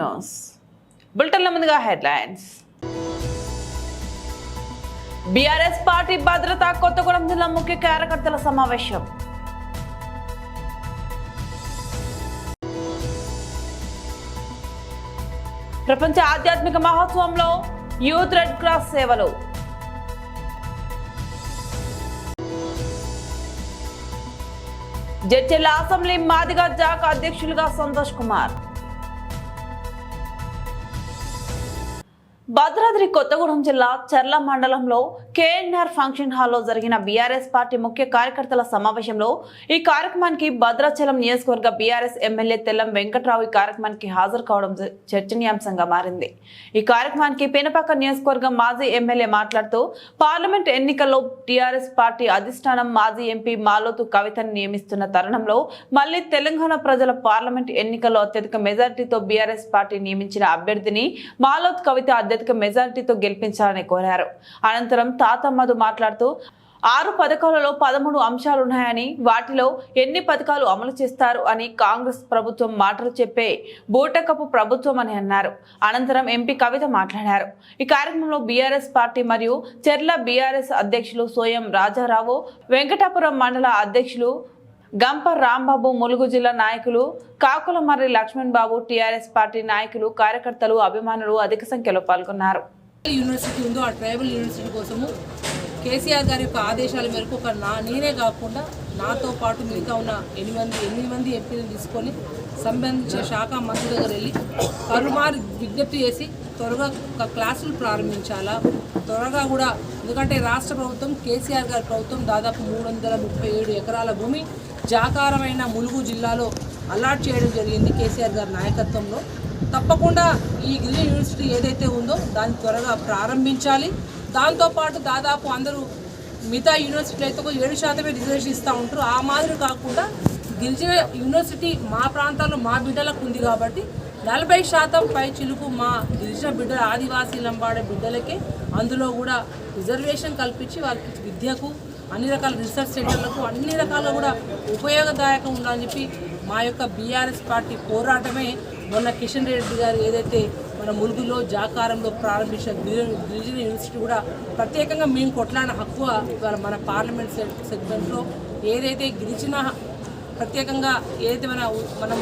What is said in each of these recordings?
News బులెటిన్ల ముందుగా headlines. BRS party భద్రత కొత్తగూడెం జిల్లా ముఖ్య కార్యకర్తల సమావేశం. ప్రపంచ ఆధ్యాత్మిక మహోత్సవంలో యూత్ రెడ్ క్రాస్ సేవలు. జడ్చర్ల అసెంబ్లీ మాదిగ జాక్ అధ్యక్షులుగా సంతోష్ కుమార్. భద్రాద్రి కొత్తగూడెం జిల్లా చర్ల మండలంలో కేఎన్ఆర్ ఫంక్షన్ హాల్లో జరిగిన బీఆర్ఎస్ పార్టీ ముఖ్య కార్యకర్తల సమావేశంలో ఈ కార్యక్రమానికి భద్రాచలం నియోజకవర్గ బీఆర్ఎస్ ఎమ్మెల్యే తెల్లం వెంకట్రావు ఈ కార్యక్రమానికి హాజరు కావడం చర్చనీయాంశంగా మారింది. ఈ కార్యక్రమానికి పెనపాక నియోజకవర్గం మాజీ ఎమ్మెల్యే మాట్లాడుతూ పార్లమెంట్ ఎన్నికల్లో టీఆర్ఎస్ పార్టీ అధిష్టానం మాజీ ఎంపీ మాలోతు కవితను నియమిస్తున్న తరుణంలో మళ్లీ తెలంగాణ ప్రజల పార్లమెంట్ ఎన్నికల్లో అత్యధిక మెజార్టీతో బీఆర్ఎస్ పార్టీ నియమించిన అభ్యర్థిని మాలోతు కవిత అత్యధిక మెజార్టీతో గెలిపించాలని కోరారు. అనంతరం తాతమ్మదు మాట్లాడుతూ 6 పథకాలలో 13 అంశాలున్నాయని వాటిలో ఎన్ని పథకాలు అమలు చేస్తారు అని కాంగ్రెస్ ప్రభుత్వం మాటలు చెప్పే బూటకపు ప్రభుత్వం అని అన్నారు. అనంతరం ఎంపీ కవిత మాట్లాడారు. ఈ కార్యక్రమంలో బీఆర్ఎస్ పార్టీ మరియు చెర్ల బీఆర్ఎస్ అధ్యక్షులు సోయం రాజారావు, వెంకటాపురం మండల అధ్యక్షులు గంప రాంబాబు, ములుగు జిల్లా నాయకులు కాకులమర్రి లక్ష్మణ్ బాబు, టీఆర్ఎస్ పార్టీ నాయకులు, కార్యకర్తలు, అభిమానులు అధిక సంఖ్యలో పాల్గొన్నారు. యూనివర్సిటీ ఉందో ఆ ట్రైబల్ యూనివర్సిటీ కోసము కేసీఆర్ గారి యొక్క ఆదేశాల మేరకు నేనే కాకుండా నాతో పాటు మిగతా ఉన్న 8 మంది ఎంపీలను తీసుకొని సంబంధించిన శాఖ మంత్రి దగ్గర వెళ్ళి పలుమారు విజ్ఞప్తి చేసి త్వరగా క్లాసులు ప్రారంభించాలా, త్వరగా కూడా, ఎందుకంటే రాష్ట్ర ప్రభుత్వం కేసీఆర్ గారి ప్రభుత్వం దాదాపు 337 ఎకరాల భూమి జాకారమైన ములుగు జిల్లాలో అలాట్ చేయడం జరిగింది కేసీఆర్ గారి నాయకత్వంలో. తప్పకుండా ఈ గిరిజన యూనివర్సిటీ ఏదైతే ఉందో దాన్ని త్వరగా ప్రారంభించాలి. దాంతోపాటు దాదాపు అందరూ మిగతా యూనివర్సిటీలు అయితే 7% రిజర్వేషన్ ఇస్తూ ఉంటారు. ఆ మాదిరి కాకుండా గిరిజన యూనివర్సిటీ మా ప్రాంతాల్లో మా బిడ్డలకు ఉంది కాబట్టి 40% పై చిలుకు మా గిరిజన బిడ్డల ఆదివాసీ లంబాడే బిడ్డలకే అందులో కూడా రిజర్వేషన్ కల్పించి వాళ్ళకి విద్యకు, అన్ని రకాల రీసెర్చ్ సెంటర్లకు అన్ని రకాలుగా కూడా ఉపయోగదాయకం ఉండాలని చెప్పి మా యొక్క బీఆర్ఎస్ పార్టీ పోరాటమే మొన్న కిషన్ రెడ్డి గారు ఏదైతే మన ములుగులో జాకారంలో ప్రారంభించిన గిరిజన యూనివర్సిటీ కూడా ప్రత్యేకంగా మేము కొట్లాడిన హక్కు ఇవాళ మన పార్లమెంట్ సెగ్మెంట్లో ఏదైతే గిరిజన ప్రత్యేకంగా ఏదైతే మనం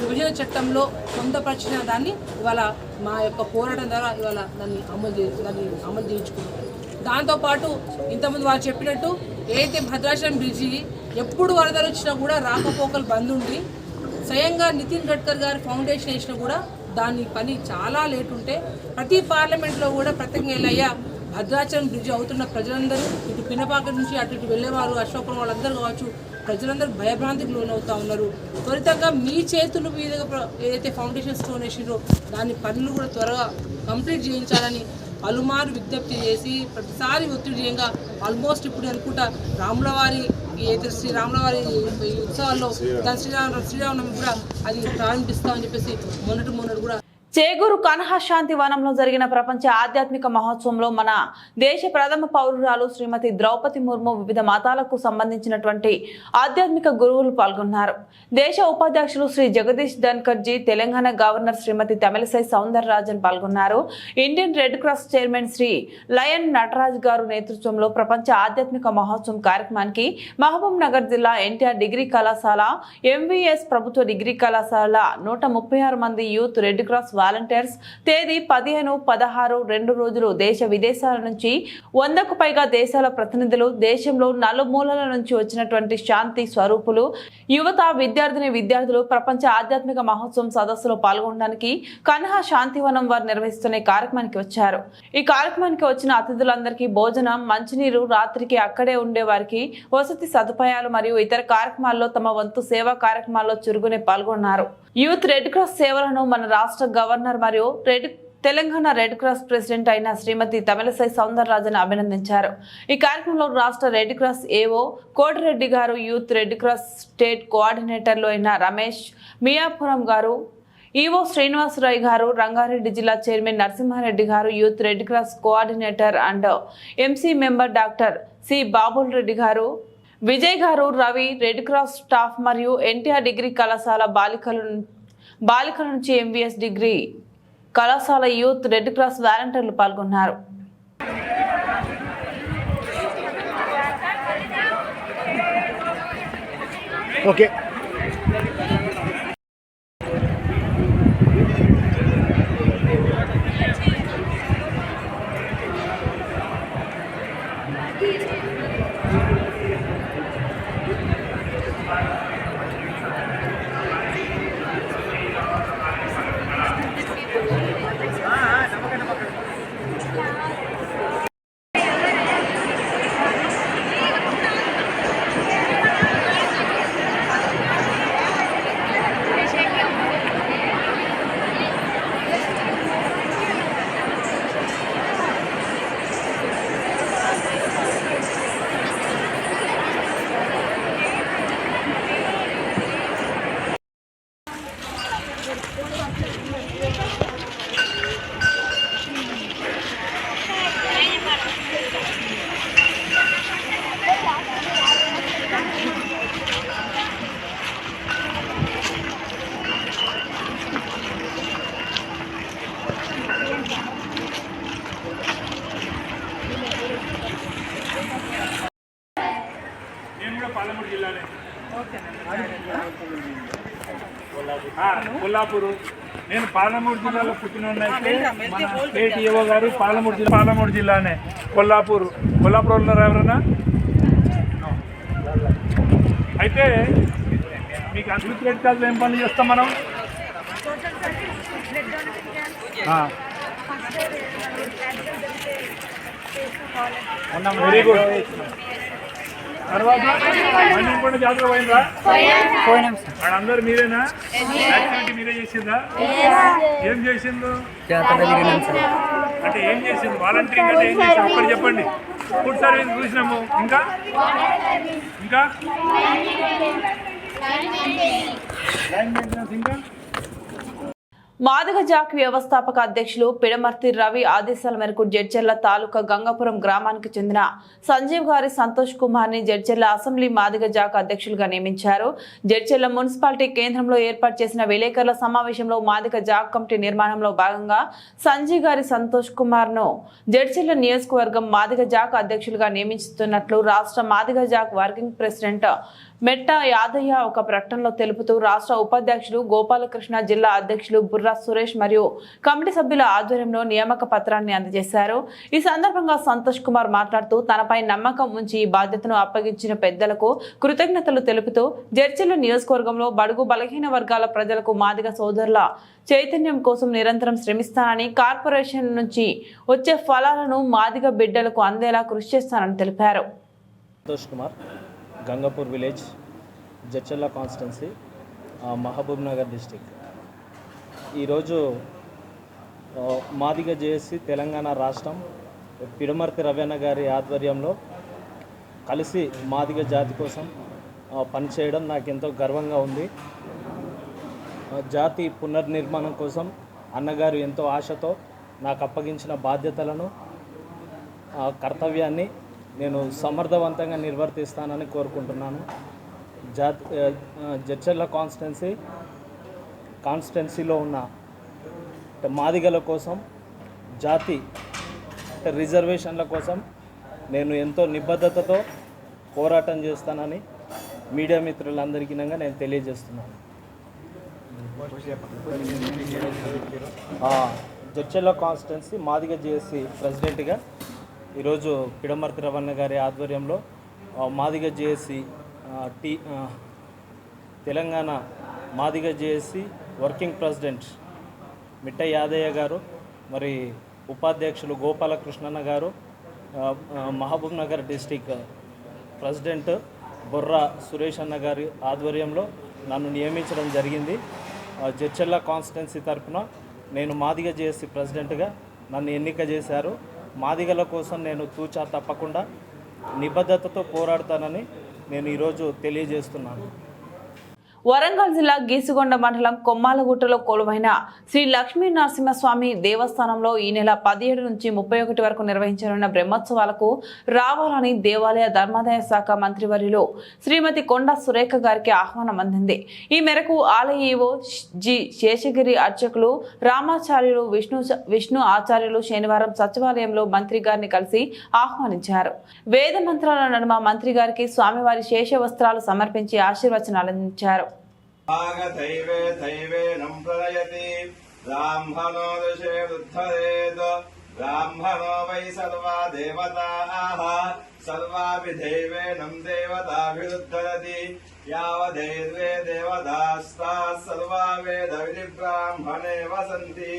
విభజన చట్టంలో పొందపరిచిన దాన్ని ఇవాళ మా యొక్క పోరాటం ద్వారా ఇవాళ దాన్ని అమలు చేయించుకున్నాం. దాంతోపాటు ఇంతకుముందు వాళ్ళు చెప్పినట్టు ఏదైతే భద్రాచలం బ్రిడ్జి ఎప్పుడు వరదలు వచ్చినా కూడా రాకపోకలు బంద్ ఉండి స్వయంగా నితిన్ గడ్కర్ గారి ఫౌండేషన్ వేసినా కూడా దాని పని చాలా లేట్ ఉంటే ప్రతి పార్లమెంట్లో కూడా ప్రత్యేకంగా వెళ్ళయ్యా భద్రాచలం బ్రిడ్జి అవుతున్న ప్రజలందరూ ఇటు పినపాక నుంచి అటు వెళ్ళేవారు అశోకం వాళ్ళందరూ కావచ్చు ప్రజలందరూ భయభ్రాంతికి లోనవుతూ ఉన్నారు. త్వరితంగా మీ చేతుల మీదుగా ఏదైతే ఫౌండేషన్ స్టోన్ వేసిండ్రో దాని పనులు కూడా త్వరగా కంప్లీట్ చేయించాలని పలుమారు విజ్ఞప్తి చేసి ప్రతిసారి ఒత్తిడి చేయంగా ఆల్మోస్ట్ ఇప్పుడు అనుకుంటా రాములవారి ఏదైతే శ్రీరాములవారి ఉత్సవాల్లో దాని శ్రీరామనవమి కూడా అది ప్రారంభిస్తామని చెప్పేసి మొన్నటి కూడా చేగూరు కన్హా శాంతి వనంలో జరిగిన ప్రపంచ ఆధ్యాత్మిక మహోత్సవంలో మన దేశ ప్రథమ పౌరురాలు శ్రీమతి ద్రౌపది ముర్ము వివిధ మతాలకు సంబంధించినటువంటి ఆధ్యాత్మిక గురువులు పాల్గొన్నారు. దేశ ఉపాధ్యక్షులు శ్రీ జగదీష్ ధన్కర్జీ, తెలంగాణ గవర్నర్ శ్రీమతి తమిళసై సౌందరరాజన్ పాల్గొన్నారు. Indian red cross chairman Shri lion Nataraj గారు నేతృత్వంలో ప్రపంచ ఆధ్యాత్మిక మహోత్సవం కార్యక్రమానికి మహబూబ్ నగర్ జిల్లా ఎన్టీఆర్ డిగ్రీ కళాశాల, ఎంవీఎస్ ప్రభుత్వ డిగ్రీ కళాశాల 136 మంది యూత్ రెడ్ క్రాస్ వాలంటీర్స్ తేదీ 15, 16 2 రోజులు దేశ విదేశాల నుంచి 100కు పైగా దేశాల ప్రతినిధులు, దేశంలో నలుమూలల నుంచి వచ్చినటువంటి శాంతి స్వరూపులు, యువత, విద్యార్థులు ప్రపంచ ఆధ్యాత్మిక మహోత్సవం సదస్సులో పాల్గొనడానికి కన్హా శాంతివనం వారు నిర్వహిస్తున్న కార్యక్రమానికి వచ్చారు. ఈ కార్యక్రమానికి వచ్చిన అతిథులందరికీ భోజనం, మంచినీరు, రాత్రికి అక్కడే ఉండే వారికి వసతి సదుపాయాలు మరియు ఇతర కార్యక్రమాల్లో తమ వంతు సేవా కార్యక్రమాల్లో చురుకునే పాల్గొన్నారు. యూత్ రెడ్ క్రాస్ సేవలను మన రాష్ట్ర గవర్నర్ మరియు తెలంగాణ రెడ్ క్రాస్ ప్రెసిడెంట్ అయిన శ్రీమతి తమిళసై సౌందరరాజన్ అభినందించారు. ఈ కార్యక్రమంలో రాష్ట్ర రెడ్ క్రాస్ ఏఓ కోటిరెడ్డి గారు, యూత్ రెడ్ క్రాస్ స్టేట్ కోఆర్డినేటర్లు అయిన రమేష్ మియాపురం గారు, ఈవో శ్రీనివాసరావు గారు, రంగారెడ్డి జిల్లా చైర్మన్ నరసింహారెడ్డి గారు, youth red cross coordinator and MC member doctor C Babul Reddy గారు, విజయ్ గారు, రవి, రెడ్ క్రాస్ స్టాఫ్ మరియు ఎన్టీఆర్ డిగ్రీ కళాశాల బాలికల నుంచి ఎంవీఎస్ డిగ్రీ కళాశాల యూత్ రెడ్ క్రాస్ వాలంటీర్లు పాల్గొన్నారు. ఓకే పాలమూరు జిల్లానే కొల్లాపూరు. నేను పాలమూరు జిల్లాలో పుట్టినైతే మన స్టేట్ ఈఓ గారు పాలమూరు జిల్లానే కొల్లాపూర్ ఉన్నారు ఎవరన్నా? అయితే మీకు యూత్ రెడ్ క్రాస్లో ఏం పనులు చేస్తాం మనం? Very good. తర్వాత మన్యంకొండ జాతర పోయిందా? అందరు మీరేనా? యాక్టివిటీ మీరే చేసిందా? ఏం చేసిండు అంటే ఏం చేసింది? వాలంటీరింగ్ అంటే ఏం చేసింది ఒక్కటి చెప్పండి. ఫుడ్ సర్వీస్ చూసినాము. ఇంకా లైన్ మెయింటెనెన్స్, ఇంకా మాదిగ జాక్ వ్యవస్థాపక అధ్యక్షులు పిడమర్తి రవి ఆదేశాల మేరకు జడ్చెర్ల తాలూకా గంగాపురం గ్రామానికి చెందిన సంజీవ్ గారి సంతోష్ కుమార్ ని జడ్చెర్ల అసెంబ్లీ మాదిగ జాక్ అధ్యక్షులుగా నియమించారు. జడ్చెర్ల మున్సిపాలిటీ కేంద్రంలో ఏర్పాటు చేసిన విలేకరుల సమావేశంలో మాదిగ జాక్ కమిటీ నిర్మాణంలో భాగంగా సంజీవ్ గారి సంతోష్ కుమార్ ను జడ్చెర్ల నియోజకవర్గం మాదిగ జాక్ అధ్యక్షులుగా నియమిస్తున్నట్లు రాష్ట్ర మాదిగ జాక్ వర్కింగ్ ప్రెసిడెంట్ మెట్ట యాదయ్య ఒక ప్రకటనలో తెలుపుతూ రాష్ట్ర ఉపాధ్యక్షులు గోపాలకృష్ణ, జిల్లా అధ్యక్షులు బుర్రా సురేష్ మరియు కమిటీ సభ్యుల ఆధ్వర్యంలో నియామక పత్రాన్ని అందజేశారు. ఈ సందర్భంగా సంతోష్ కుమార్ మాట్లాడుతూ తనపై నమ్మకం ఉంచి ఈ బాధ్యతను అప్పగించిన పెద్దలకు కృతజ్ఞతలు తెలుపుతూ జడ్చెర్ల నియోజకవర్గంలో బడుగు బలహీన వర్గాల ప్రజలకు మాదిగ సోదరుల చైతన్యం కోసం నిరంతరం శ్రమిస్తానని, కార్పొరేషన్ నుంచి వచ్చే ఫలాలను మాదిగ బిడ్డలకు అందేలా కృషి చేస్తానని తెలిపారు. Santosh Kumar, Gangapur village, Jadcherla constituency, Mahabubnagar district. ఈరోజు మాదిగ జేఏసీ తెలంగాణ రాష్ట్రం పిడమర్తి రవీణ గారి ఆధ్వర్యంలో కలిసి మాదిగ జాతి కోసం పనిచేయడం నాకు ఎంతో గర్వంగా ఉంది. జాతి పునర్నిర్మాణం కోసం అన్నగారు ఎంతో ఆశతో నాకు అప్పగించిన బాధ్యతలను, కర్తవ్యాన్ని నేను సమర్థవంతంగా నిర్వర్తిస్తానని కోరుకుంటున్నాను. జడ్చెర్ల కాన్స్టిట్యున్సీలో ఉన్న మాదిగల కోసం, జాతి రిజర్వేషన్ల కోసం నేను ఎంతో నిబద్ధతతో పోరాటం చేస్తానని మీడియా మిత్రులందరికీ నేను తెలియజేస్తున్నాను. జడ్చెర్ల కాన్స్టిట్యున్సీ మాదిగ జేఏసీ ప్రెసిడెంట్గా ఈరోజు పిడమర్తి రవణ గారి ఆధ్వర్యంలో Madiga JAC Telangana Madiga JAC working president మిట్ట యాదయ్య గారు, మరి ఉపాధ్యక్షులు గోపాలకృష్ణన్న గారు, మహబూబ్ నగర్ డిస్టిక్ ప్రెసిడెంట్ బొర్రా సురేష్ అన్న గారి ఆధ్వర్యంలో నన్ను నియమించడం జరిగింది. జడ్చెర్ల కాన్స్టిట్యున్సీ తరఫున నేను మాదిగ జేఏసీ ప్రెసిడెంట్గా నన్ను ఎన్నిక చేశారు. మాదిగల కోసం నేను తూచా తప్పకుండా నిబద్ధతతో పోరాడతానని నేను ఈరోజు తెలియజేస్తున్నాను. వరంగల్ జిల్లా గీసుగొండ మండలం కొమ్మాలగుట్టలో కొలువైన శ్రీ లక్ష్మీ నరసింహస్వామి దేవస్థానంలో ఈ నెల 17 నుంచి 31 వరకు నిర్వహించనున్న బ్రహ్మోత్సవాలకు రావాలని దేవాలయ ధర్మాదాయ శాఖ మంత్రివర్యులు శ్రీమతి కొండా సురేఖ గారికి ఆహ్వానం అందింది. ఈ మేరకు ఆలయ ఈవో జి శేషగిరి అర్చకులు రామాచార్యులు విష్ణు ఆచార్యులు శనివారం సచివాలయంలో మంత్రి గారిని కలిసి ఆహ్వానించారు. వేద మంత్రాల నడుమ మంత్రి గారికి స్వామివారి శేష వస్త్రాలు సమర్పించి ఆశీర్వచనాలు అందించారు. ब्राह्मणो वै सर्वा देवताः सर्वापि दैवेनं देवताभिरुद्धरति यावदेवे देवतास्ताः सर्वा वेदविधिब्राह्मणे वसन्ति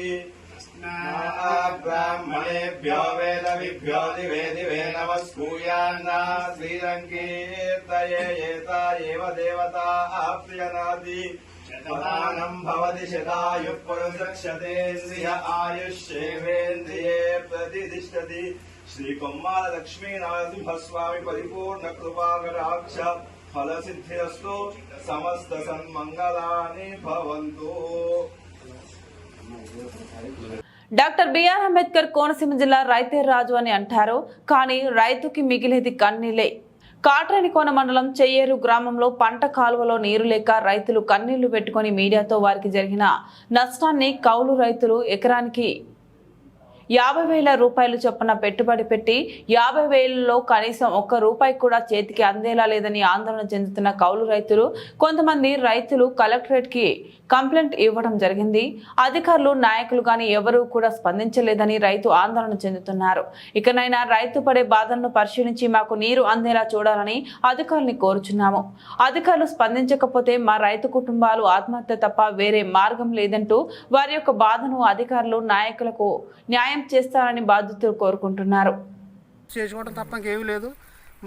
ब्राह्मणेभ्यो वेदविभ्यो दिवे दिवे नमस्कूयान्ना श्रीरङ्कीर्तये एता एव देवता प्रियनाति शतमानं भवति शतायुः पुरुषक्षतेन्द्रिय आयुष्येवेन्द्रिये प्रतिष्ठति श्रीकुम्मार लक्ष्मी नरसिंहस्वामी परिपूर्ण कृपाकटाक्ष फलसिद्धिरस्तु समस्त सन्मंगलानि भवन्तु. డాక్టర్ బిఆర్ అంబేద్కర్ కోనసీమ జిల్లా రైతే రాజు అని అంటారు, కానీ రైతుకి మిగిలేది కన్నీలే. కాట్రేనికోన మండలం చెయ్యేరు గ్రామంలో పంట కాలువలో నీరు లేక రైతులు కన్నీళ్లు పెట్టుకుని మీడియాతో వారికి జరిగిన నష్టాన్ని కౌలు రైతులు ఎకరానికి 50,000 రూపాయలు చొప్పున పెట్టుబడి పెట్టి 50,000లో కనీసం ₹1 కూడా చేతికి అందేలా లేదని ఆందోళన చెందుతున్న కౌలు రైతులు కొంతమంది రైతులు కలెక్టరేట్ కి కంప్లైంట్ ఇవ్వడం జరిగింది. అధికారులు నాయకులు గాని ఎవరూ కూడా స్పందించలేదని రైతు ఆందోళన చెందుతున్నారు. ఇకనైనా రైతు పడే బాధలను పరిశీలించి మాకు నీరు అందేలా చూడాలని అధికారుల్ని కోరుచున్నాము. అధికారులు స్పందించకపోతే మా రైతు కుటుంబాలు ఆత్మహత్య తప్ప వేరే మార్గం లేదంటూ వారి యొక్క బాధను అధికారులు నాయకులకు న్యాయం చేస్తారని బాధితులు కోరుకుంటున్నారు. చేసుకోవడం తప్ప ఇంకేమీ లేదు.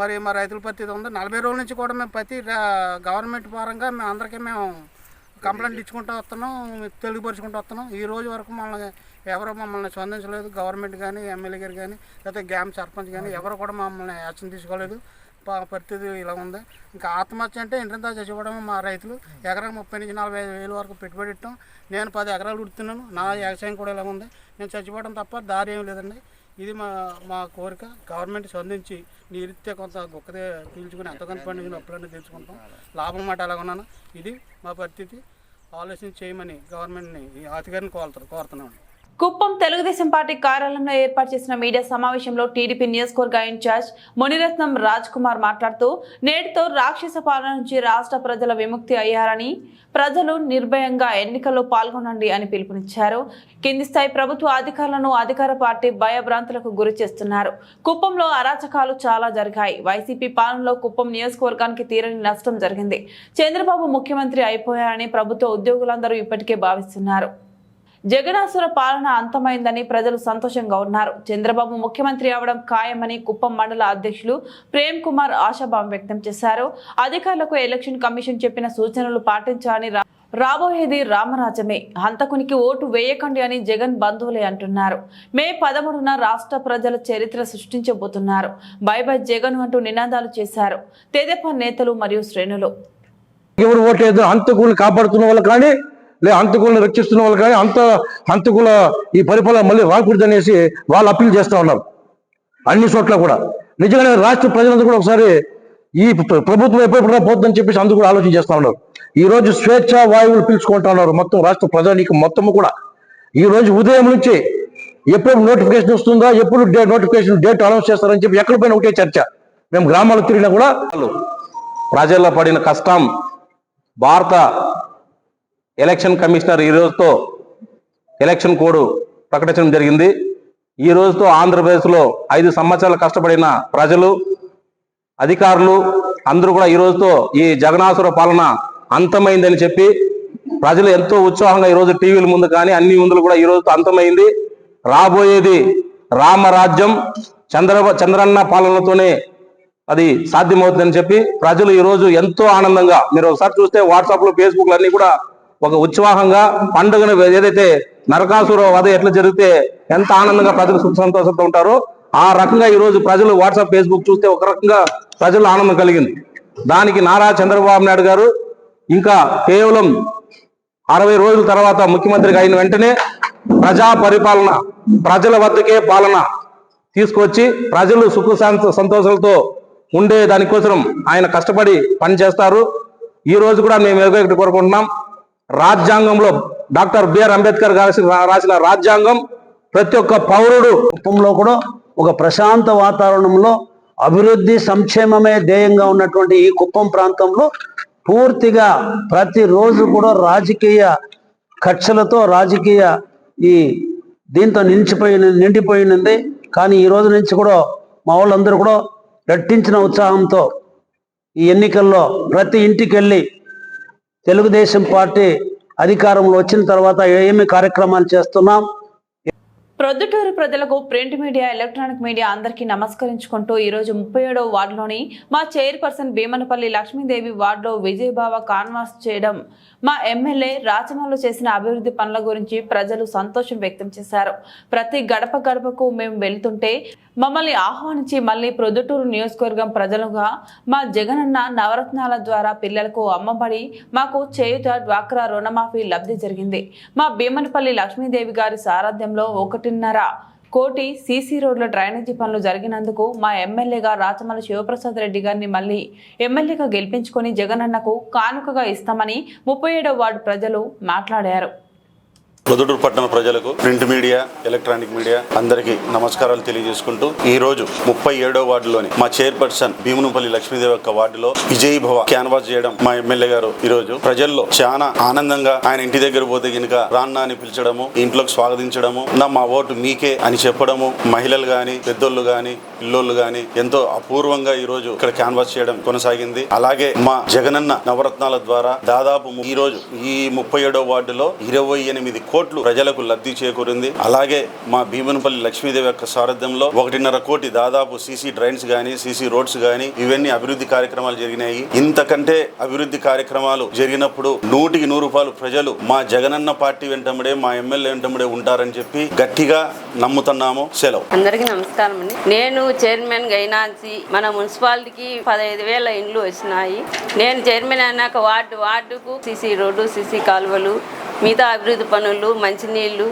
మరి మా రైతుల పరిస్థితి ఉంది. 40 రోజుల నుంచి కూడా మేము ప్రతి గవర్నమెంట్ పరంగా మేము అందరికీ మేము కంప్లైంట్ ఇచ్చుకుంటూ వస్తున్నాం, తెలుగుపరుచుకుంటూ వస్తున్నాం. ఈ రోజు వరకు ఎవరో మమ్మల్ని స్పందించలేదు. గవర్నమెంట్ కానీ ఎమ్మెల్యే గారు కానీ లేకపోతే గ్రామ సర్పంచ్ కానీ ఎవరు కూడా మమ్మల్ని యాక్షన్ తీసుకోలేదు. పరిస్థితి ఇలా ఉంది. ఇంకా ఆత్మహత్య అంటే ఇంటింతా చచ్చిపోవడం. మా రైతులు ఎకరాకు 30,000 నుంచి 45,000 వరకు పెట్టుబడి ఇట్టాం. నేను 10 ఎకరాలు ఉడుతున్నాను. నా వ్యవసాయం కూడా ఇలా ఉంది. నేను చచ్చిపోవడం తప్ప దారి ఏమి లేదండి. ఇది మా కోరిక. గవర్నమెంట్ స్పందించి నీరిస్తే కొంత గొక్కదే పీల్చుకుని ఎంతకంత పండించిన అప్పులన్నీ తెచ్చుకుంటాం. లాభం మాట ఎలా ఉన్నాను. ఇది మా పరిస్థితి. ఆలోచన చేయమని గవర్నమెంట్ని అధికారిని కోరుతున్నాను. కుప్పం తెలుగుదేశం పార్టీ కార్యాలయంలో ఏర్పాటు చేసిన మీడియా సమావేశంలో టీడీపీ నియోజకవర్గ ఇన్ఛార్జ్ మునిరత్నం రాజ్ కుమార్ మాట్లాడుతూ నేటితో రాక్షస పాలన నుంచి రాష్ట్ర ప్రజల విముక్తి అయ్యారని, ప్రజలు నిర్భయంగా ఎన్నికల్లో పాల్గొనండి అని పిలుపునిచ్చారు. కింది స్థాయి ప్రభుత్వ అధికారులను అధికార పార్టీ భయభ్రాంతులకు గురి చేస్తున్నారు. కుప్పంలో అరాచకాలు చాలా జరిగాయి. వైసీపీ పాలనలో కుప్పం నియోజకవర్గానికి తీరని నష్టం జరిగింది. చంద్రబాబు ముఖ్యమంత్రి అయిపోయారని ప్రభుత్వ ఉద్యోగులందరూ ఇప్పటికే భావిస్తున్నారు. జగనాసుర పాలన అంతమైందని ప్రజలు సంతోషంగా ఉన్నారు. చంద్రబాబు ముఖ్యమంత్రి అవడం ఖాయమని కుప్పం మండల అధ్యక్షులు ప్రేమ్ కుమార్ ఆశాభావం వ్యక్తం చేశారు. అధికారులకు ఎలక్షన్ కమిషన్ చెప్పిన సూచనలు పాటించాలని, రాబోయేది రామరాజ్యమే, హంతకునికి ఓటు వేయకండి అని జగన్ బంధువులే అంటున్నారు. మే 13న రాష్ట్ర ప్రజల చరిత్ర సృష్టించబోతున్నారు. బై బై జగన్ అంటూ నినాదాలు చేశారు తెదేపా నేతలు మరియు శ్రేణులు. ఎవరు ఓట్లేదు హంతకులను కాపాడుతున్న వాళ్ళు కానీ లేదా హంతకులను రక్షిస్తున్న వాళ్ళు కానీ హంతకుల ఈ పరిపాలన మళ్ళీ రాకూడదు అనేసి వాళ్ళు అప్పీల్ చేస్తూ ఉన్నారు అన్ని చోట్ల కూడా. నిజంగానే రాష్ట్ర ప్రజలందరూ కూడా ఒకసారి ఈ ప్రభుత్వం ఎప్పుడెప్పుడు పోతుందని చెప్పేసి అందరూ కూడా ఆలోచన చేస్తూ ఉన్నారు. ఈ రోజు స్వేచ్ఛ వాయువులు పీల్చుకుంటా ఉన్నారు మొత్తం రాష్ట్ర ప్రజానీకం మొత్తము కూడా. ఈ రోజు ఉదయం నుంచి ఎప్పుడు నోటిఫికేషన్ వస్తుందా, ఎప్పుడు నోటిఫికేషన్ డేట్ అనౌన్స్ చేస్తారని చెప్పి ఎక్కడ పోయినా ఒకటే చర్చ. మేము గ్రామాలకు తిరిగినా కూడా ప్రజల్లో పడిన కష్టం భారత ఎలక్షన్ కమిషనర్ ఈ రోజుతో ఎలక్షన్ కోడ్ ప్రకటించడం జరిగింది. ఈ రోజుతో ఆంధ్రప్రదేశ్లో 5 సంవత్సరాలు కష్టపడిన ప్రజలు, అధికారులు అందరూ కూడా ఈ రోజుతో ఈ జగనాసుర పాలన అంతమైందని చెప్పి ప్రజలు ఎంతో ఉత్సాహంగా ఈరోజు టీవీల ముందు కానీ అన్ని ముందులు కూడా ఈ రోజుతో అంతమైంది. రాబోయేది రామరాజ్యం, చంద్రన్న పాలనతోనే అది సాధ్యమవుతుందని చెప్పి ప్రజలు ఈ రోజు ఎంతో ఆనందంగా, మీరు ఒకసారి చూస్తే వాట్సాప్లో ఫేస్బుక్లు అన్ని కూడా ఒక ఉత్సాహంగా పండుగను ఏదైతే నరకాసుర వధ ఎట్లా జరిగితే ఎంత ఆనందంగా ప్రజలు సుఖ సంతోషంతో ఉంటారో ఆ రకంగా ఈ రోజు ప్రజలు వాట్సాప్ ఫేస్బుక్ చూస్తే ఒక రకంగా ప్రజలు ఆనందం కలిగింది. దానికి నారా చంద్రబాబు నాయుడు గారు ఇంకా కేవలం 60 రోజుల తర్వాత ముఖ్యమంత్రిగా అయిన వెంటనే ప్రజా పరిపాలన, ప్రజల వద్దకే పాలన తీసుకొచ్చి ప్రజలు సుఖ సంతోషాలతో ఉండే దానికోసం ఆయన కష్టపడి పనిచేస్తారు. ఈ రోజు కూడా మేము ఒకటి కోరుకుంటున్నాం, రాజ్యాంగంలో డాక్టర్ బిఆర్ అంబేద్కర్ గారు రాసిన రాజ్యాంగం ప్రతి ఒక్క పౌరుడు కుప్పంలో కూడా ఒక ప్రశాంత వాతావరణంలో అభివృద్ధి సంక్షేమమే ధ్యేయంగా ఉన్నటువంటి ఈ కుప్పం ప్రాంతంలో పూర్తిగా ప్రతిరోజు కూడా రాజకీయ కక్షలతో రాజకీయ ఈ దీంతో నిండిపోయినది. కానీ ఈ రోజు నుంచి కూడా మా వాళ్ళందరూ కూడా రెట్టించిన ఉత్సాహంతో ఈ ఎన్నికల్లో ప్రతి ఇంటికి వెళ్ళి తెలుగుదేశం పార్టీ అధికారంలో వచ్చిన తర్వాత ఏమి కార్యక్రమాలు చేస్తున్నాం. ప్రొద్దుటూరు ప్రజలకు ప్రింట్ మీడియా, ఎలక్ట్రానిక్ మీడియా అందరికీ నమస్కరించుకుంటూ ఈరోజు 37వ వార్డులోని మా చైర్పర్సన్ భీమనపల్లి లక్ష్మీదేవి వార్డులో విజయభావ కాన్వాస్ చేయడం, మా ఎమ్మెల్యే రాచమల్లు చేసిన అభివృద్ధి పనుల గురించి ప్రజలు సంతోషం వ్యక్తం చేశారు. ప్రతి గడప గడపకు మేము వెళ్తుంటే మమ్మల్ని ఆహ్వానించి మళ్ళీ ప్రొద్దుటూరు నియోజకవర్గం ప్రజలుగా మా జగనన్న నవరత్నాల ద్వారా పిల్లలకు అమ్మబడి మాకు చేయుత, డ్వాక్రా రుణమాఫీ లబ్ధి జరిగింది. మా భీమనపల్లి లక్ష్మీదేవి గారి సారథ్యంలో 1.5 కోటి సీసీ రోడ్ల డ్రైనేజీ పనులు జరిగినందుకు మా ఎమ్మెల్యేగా రాచమల్లి శివప్రసాద్ రెడ్డి గారిని మళ్ళీ ఎమ్మెల్యేగా గెలిపించుకొని జగనన్నకు కానుకగా ఇస్తామని 37వ వార్డు ప్రజలు మాట్లాడారు. ప్రొద్దుటూరు పట్టణ ప్రజలకు, ప్రింట్ మీడియా, ఎలక్ట్రానిక్ మీడియా అందరికీ నమస్కారాలు తెలియజేసుకుంటూ ఈ రోజు 37వ వార్డులోని మా చైర్పర్సన్ భీమనపల్లి లక్ష్మీదేవి యొక్క వార్డులో విజయభవ క్యాన్వాస్ చేయడం మా ఎమ్మెల్యే గారు ఈ రోజు ప్రజల్లో చాలా ఆనందంగా ఆయన ఇంటి దగ్గర పోతే కనుక రాన్నా అని పిలిచడము, ఇంట్లోకి స్వాగతించడము, మా ఓటు మీకే అని చెప్పడము, మహిళలు గాని, పెద్దోళ్ళు గాని, పిల్లోళ్ళు గాని ఎంతో అపూర్వంగా ఈ రోజు ఇక్కడ క్యాన్వాస్ చేయడం కొనసాగింది. అలాగే మా జగనన్న నవరత్నాల ద్వారా దాదాపు ఈ రోజు ఈ 37వ వార్డులో 28 కోట్లు ప్రజలకు లబ్ధి చేకూరింది. అలాగే మా భీమనపల్లి లక్ష్మీదేవి యొక్క సారథ్యంలో 1.5 కోటి దాదాపు సీసీ డ్రైన్స్ గానీ, సీసీ రోడ్స్ గానీ ఇవన్నీ అభివృద్ధి కార్యక్రమాలు జరిగినాయి. ఇంతకంటే అభివృద్ధి కార్యక్రమాలు జరిగినప్పుడు 100కి 100 రూపాయలు ప్రజలు మా జగనన్న పార్టీ వెంటబడే, మా ఎమ్మెల్యే వెంటబడే ఉంటారని చెప్పి గట్టిగా నమ్ముతున్నాము. సెలవు. అందరికీ నమస్కారం అండి. నేను చైర్మన్ గైనాన్సి. మన మున్సిపాలిటీకి 15,000 ఇండ్లు వచ్చినాయి. నేను చైర్మన్ అయినాక వార్డుకు సీసీ రోడ్డు, సీసీ కాలువలు, మిగతా అభివృద్ధి పనులు, మంచినీళ్ళు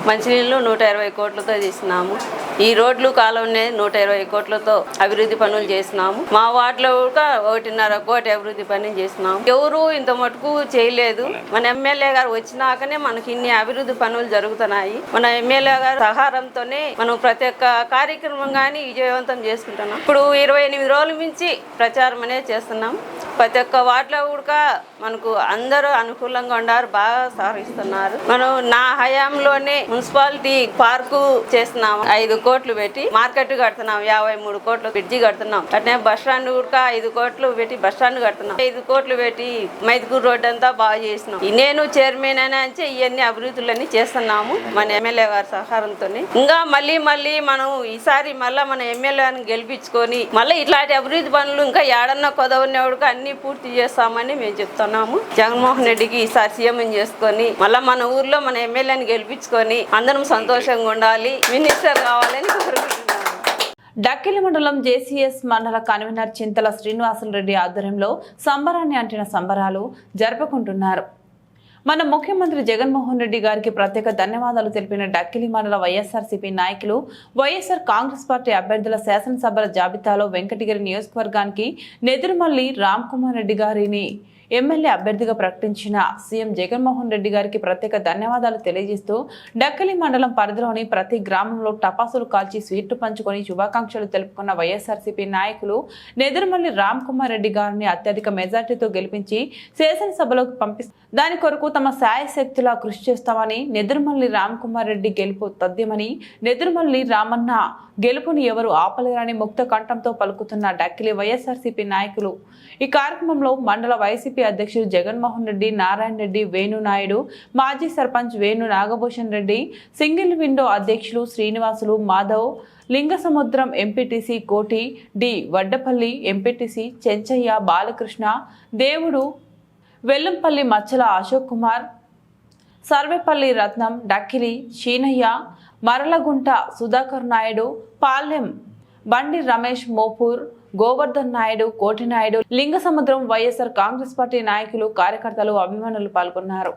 120 కోట్లతో చేసినాము. ఈ రోడ్లు కాలువనే 120 కోట్లతో అభివృద్ధి పనులు చేసినాము. మా వార్డులో కూడా 1.5 కోటి అభివృద్ధి పనులు చేసినాము. ఎవరు ఇంత మటుకు చేయలేదు. మన ఎమ్మెల్యే గారు వచ్చినాకనే మనకి ఇన్ని అభివృద్ధి పనులు జరుగుతున్నాయి. మన ఎమ్మెల్యే గారు సహారంతోనే మనం ప్రతి ఒక్క కార్యక్రమం కానీ విజయవంతం చేసుకుంటున్నాం. ఇప్పుడు 28 రోజుల నుంచి ప్రచారం అనేది చేస్తున్నాం. ప్రతి ఒక్క వార్డులో కూడా మనకు అందరూ అనుకూలంగా ఉన్నారు, బాగా సహకరిస్తున్నారు. మనం నా హయాంలోనే మున్సిపాలిటీ పార్కు చేస్తున్నాము. 5 కోట్లు పెట్టి మార్కెట్ కడుతున్నాం. 53 కోట్లు బ్రిడ్జి కడుతున్నాం. అట్నే బస్ స్టాండ్ కూడా 5 కోట్లు పెట్టి బస్ స్టాండ్ కడుతున్నాం. 5 కోట్లు పెట్టి మైదుకూరు రోడ్ అంతా బాగా చేసినాం. నేను చైర్మన్ అని అంటే ఇవన్నీ అభివృద్ధులన్నీ చేస్తున్నాము మన ఎమ్మెల్యే గారి సహకారంతో. ఇంకా మళ్ళీ మనం ఈసారి మళ్ళీ మన ఎమ్మెల్యేని గెలిపించుకొని మళ్ళీ ఇట్లాంటి అభివృద్ధి పనులు ఇంకా ఏడన్నా కొదవనేవాడుగా అన్ని పూర్తి చేస్తామని మేము చెప్తున్నాము. జగన్మోహన్ రెడ్డికి ఈసారి సీఎం చేసుకొని మళ్ళీ మన ఊర్లో మన ఎమ్మెల్యేని గెలిపించుకొని అందరం సంతోషంగా ఉండాలి, మినిస్టర్ కావాలని కోరుకుంటున్నాను. డక్కిలి మండలం జేసీఎస్ మండల కన్వీనర్ చింతల శ్రీనివాసులరెడ్డి ఆధ్వర్యంలో సంబరాన్ని అంటిన సంబరాలు జరుపుకుంటున్నారు. మన ముఖ్యమంత్రి జగన్మోహన్ రెడ్డి గారికి ప్రత్యేక ధన్యవాదాలు తెలిపిన డక్కిలి మండల వైఎస్ఆర్సీపీ నాయకులు, వైఎస్ఆర్ కాంగ్రెస్ పార్టీ అభ్యర్థుల శాసనసభల జాబితాలో వెంకటగిరి నియోజకవర్గానికి నెదురుమల్లి రామ్ కుమార్ రెడ్డి గారిని ఎమ్మెల్యే అభ్యర్థిగా ప్రకటించిన సీఎం జగన్మోహన్ రెడ్డి గారికి ప్రత్యేక ధన్యవాదాలు తెలియజేస్తూ డక్కిలి మండలం పరిధిలోని ప్రతి గ్రామంలో టపాసులు కాల్చి స్వీట్లు పంచుకొని శుభాకాంక్షలు తెలుపుకున్న వైఎస్ఆర్సీపీ నాయకులు నెదురుమల్లి రామ్ కుమార్ రెడ్డి గారిని అత్యధిక మెజార్టీతో గెలిపించి శాసనసభలోకి పంపిస్తారు. దాని కొరకు తమ శాయశక్తులా కృషి చేస్తామని, నెదురుమల్లి రామ్ కుమార్ రెడ్డి గెలుపు తథ్యమని, నెదురుమల్లి రామన్న గెలుపుని ఎవరు ఆపలేరని ముక్త కంఠంతో పలుకుతున్న డక్కిలి వైఎస్ఆర్సీపీ నాయకులు. ఈ కార్యక్రమంలో మండల వైసీపీ అధ్యక్షుడు జగన్మోహన్ రెడ్డి, నారాయణ రెడ్డి, వేణునాయుడు, మాజీ సర్పంచ్ వేణు నాగభూషణ్ రెడ్డి, సింగిల్ విండో అధ్యక్షులు శ్రీనివాసులు, మాధవ్, లింగసముద్రం ఎంపీటీసీ కోటి, డి వడ్డపల్లి ఎంపీటీసీ చెంచయ్య, బాలకృష్ణ, దేవుడు, వెల్లంపల్లి మచ్చల అశోక్ కుమార్, సర్వేపల్లి రత్నం, డక్కిలి శీనయ్య, మరలగుంట సుధాకర్ నాయుడు, పాలెం బండి రమేష్, మోపూర్ గోవర్ధన్ నాయుడు, కోటి నాయుడు, లింగసముద్రం, వైఎస్ఆర్ కాంగ్రెస్ పార్టీ నాయకులు, కార్యకర్తలు, అభిమానులు పాల్గొన్నారు.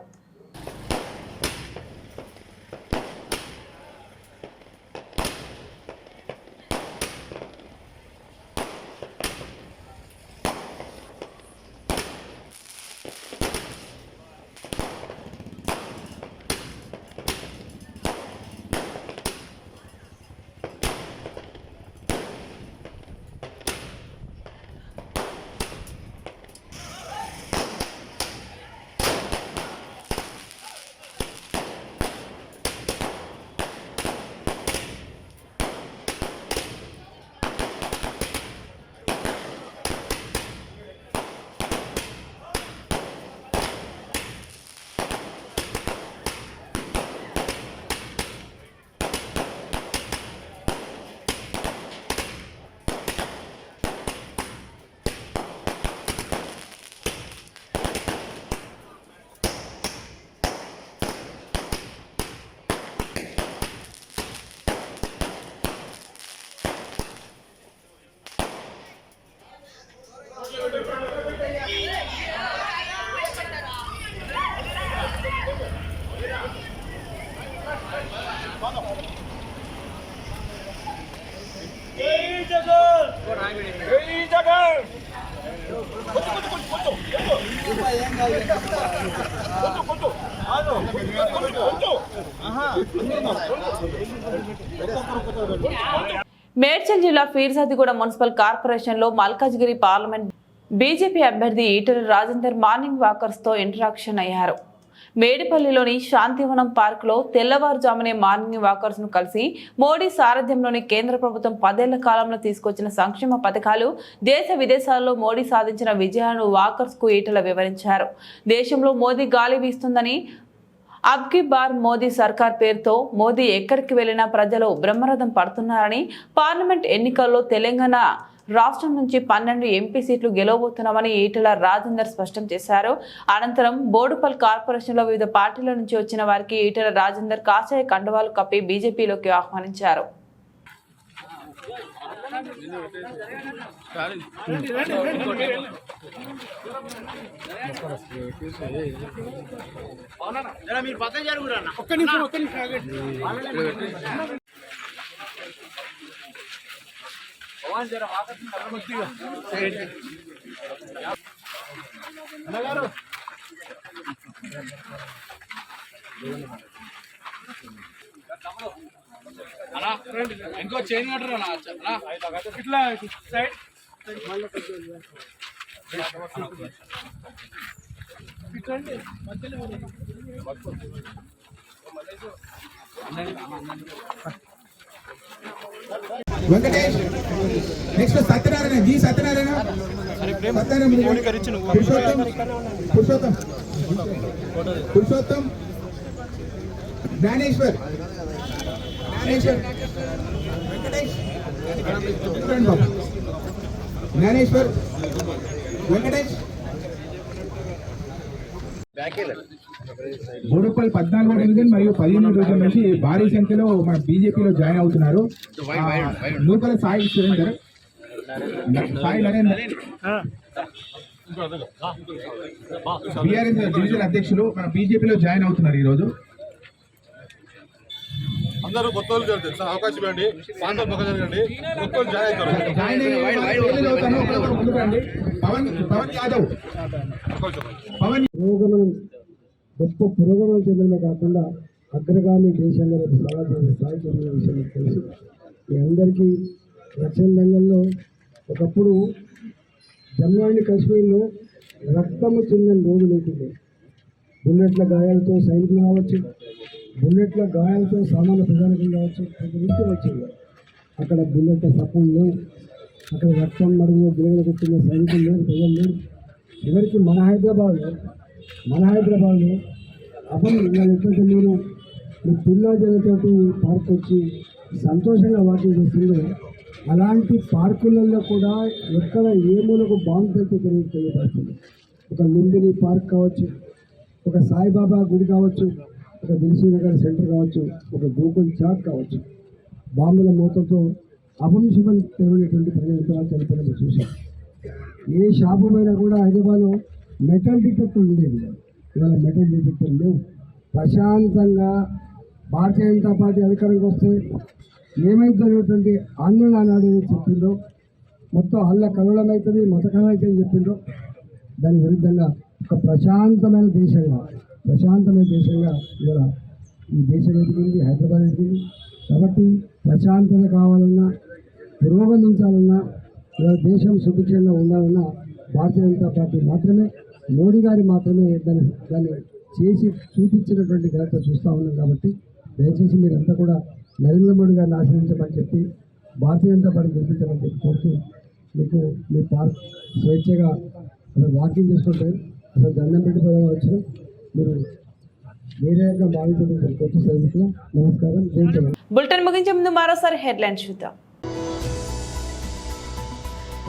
మేడ్చల్ జిల్లా ఫీర్జాదిగూడ మున్సిపల్ కార్పొరేషన్ లో మల్కాజ్గిరి పార్లమెంట్ బీజేపీ అభ్యర్థి ఈటెల రాజేందర్ మార్నింగ్ వాకర్స్ తో ఇంటరాక్షన్ అయ్యారు. మేడిపల్లిలోని శాంతివనం పార్క్ లో తెల్లవారుజామునే మార్నింగ్ వాకర్స్ ను కలిసి మోడీ సారథ్యంలోని కేంద్ర ప్రభుత్వం 10 ఏళ్ల కాలంలో తీసుకొచ్చిన సంక్షేమ పథకాలు, దేశ విదేశాల్లో మోడీ సాధించిన విజయాలను వాకర్స్ కు ఈటెల వివరించారు. దేశంలో మోదీ గాలి వీస్తుందని, అబ్కి బార్ మోదీ సర్కార్ పేరుతో మోదీ ఎక్కడికి వెళ్లినా ప్రజలు బ్రహ్మరథం పడుతున్నారని, పార్లమెంట్ ఎన్నికల్లో తెలంగాణ రాష్ట్రం నుంచి 12 ఎంపీ సీట్లు గెలవబోతున్నామని ఈటెల రాజేందర్ స్పష్టం చేశారు. అనంతరం బోడుపల్ కార్పొరేషన్ లో వివిధ పార్టీల నుంచి వచ్చిన వారికి ఈటెల రాజేందర్ కాషాయ కండువాలు కప్పి బీజేపీలోకి ఆహ్వానించారు. ఇంకో చైన్ కట్టరా ఇట్లా side Venkatesh, next Satyanarayana, G Satyanarayana, Purushottam, Gnaneshwar, Venkatesh, Gnaneshwar, Venkatesh. Boduppal 14వ డివిజన్ మరియు 15వ డివిజన్ నుంచి భారీ సంఖ్యలో మన బీజేపీలో జాయిన్ అవుతున్నారు. నూకల సాయి సురేందర్, సాయి నరేందర్ బీఆర్ఎస్ డివిజన్ అధ్యక్షులు మన బీజేపీలో జాయిన్ అవుతున్నారు. ఈరోజు అందరూ కొత్త అవకాశం ఇవ్వండి, జాయిన్ పవన్ యాదవ్, పురోగమనం గొప్ప పురోగమనం చెందడమే కాకుండా అగ్రగామి దేశంలో స్థాయి చెందిన విషయం తెలుసు. మీ అందరికీ రక్షణ రంగంలో ఒకప్పుడు జమ్మూ అండ్ కాశ్మీర్లో రక్తము చెందిన రోజులు ఉంటుంది. బుల్లెట్ల గాయాలతో సైనికులు కావచ్చు, బుల్లెట్ల గాయాలతో సామాన్య ప్రజానికం కావచ్చు, ప్రతి విషయం వచ్చింది. అక్కడ బుల్లెట్ల సపోర్ట్ లేవు, అక్కడ రక్తం మరుగులో బిల్లలు కొట్టిన సైనికులు లేరు, ప్రజలు లేరు. చివరికి మన హైదరాబాద్లో అప్పుడు ఎట్లయితే నేను మీ పిల్లల జనతోటి పార్క్ వచ్చి సంతోషంగా వాకింగ్ చేస్తుందో అలాంటి పార్కులలో కూడా ఎక్కడ ఏ మూలకు బాంబు పెడితే తెలియపడుతుంది. ఒక లుంబిని పార్క్ కావచ్చు, ఒక సాయిబాబా గుడి కావచ్చు, ఒక దిల్సుఖ్నగర్ సెంటర్ కావచ్చు, ఒక గోకుల్ చాట్ కావచ్చు, బాంబుల మూతతో అపవిషమైనటువంటి పరిణామాలు చనిపోయిన చూసాం. ఏ షాపు పైన కూడా హైదరాబాద్లో మెటల్ డిటెక్టర్ ఉండేది, ఇవాళ మెటల్ డిటెక్టర్ లేవు. ప్రశాంతంగా భారతీయ జనతా పార్టీ అధికారంకి వస్తే ఏమైతున్నటువంటి ఆందోళన ఆనాడు చెప్పిందో, మొత్తం అల్ల కలవడమవుతుంది, మత కలవడం అవుతుంది చెప్పిందో, దాని విరుద్ధంగా ఒక ప్రశాంతమైన దేశంగా ఇవాళ ఈ దేశం ఎదిగింది, హైదరాబాద్ ఎదిగింది. కాబట్టి ప్రశాంతత కావాలన్నా, పురోగమించాలన్నా, ఇవాళ దేశం సుభిక్షంగా ఉండాలన్నా భారతీయ జనతా పార్టీ మాత్రమే, మోడీ గారి మాత్రమే దాన్ని చేసి చూపించినటువంటి ఘనత చూస్తూ ఉన్నాం. కాబట్టి దయచేసి మీరంతా కూడా నరేంద్ర మోడీ గారిని ఆశ్రయించమని చెప్పి, భారతీయ జనతా పార్టీ గెలిపించమని చెప్పి కోరుతూ, మీకు మీ పార్క్ స్వేచ్ఛగా అసలు వాకింగ్ చేసుకుంటే అసలు దండం పెట్టిపోదాం వచ్చిన మీరు వేరే బాగుంటుంది కొత్త సర్వీస్లో. నమస్కారం, జై తెలంగాణ. బులెటిన్ ముగించే ముందు మరోసారి హెడ్లైన్స్ చూద్దాం.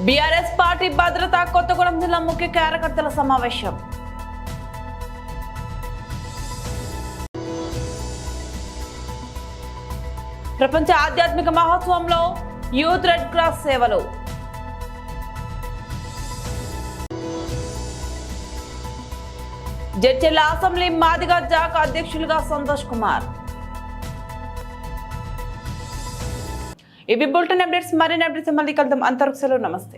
బీఆర్ఎస్ పార్టీ భద్రత కొత్తగూడెం జిల్లా ముఖ్య కార్యకర్తల సమావేశం. ప్రపంచ ఆధ్యాత్మిక మహోత్సవంలో యూత్ రెడ్ క్రాస్ సేవలు. జడ్చర్ల అసెంబ్లీ మాదిగ జాక్ అధ్యక్షులుగా సంతోష్ కుమార్. ఇవి బులెటిన్ అప్డేట్స్. మరిన్ని అప్డేట్స్ మళ్ళీ కలుద్దాం. అంతవరకు సెలవు. నమస్తే.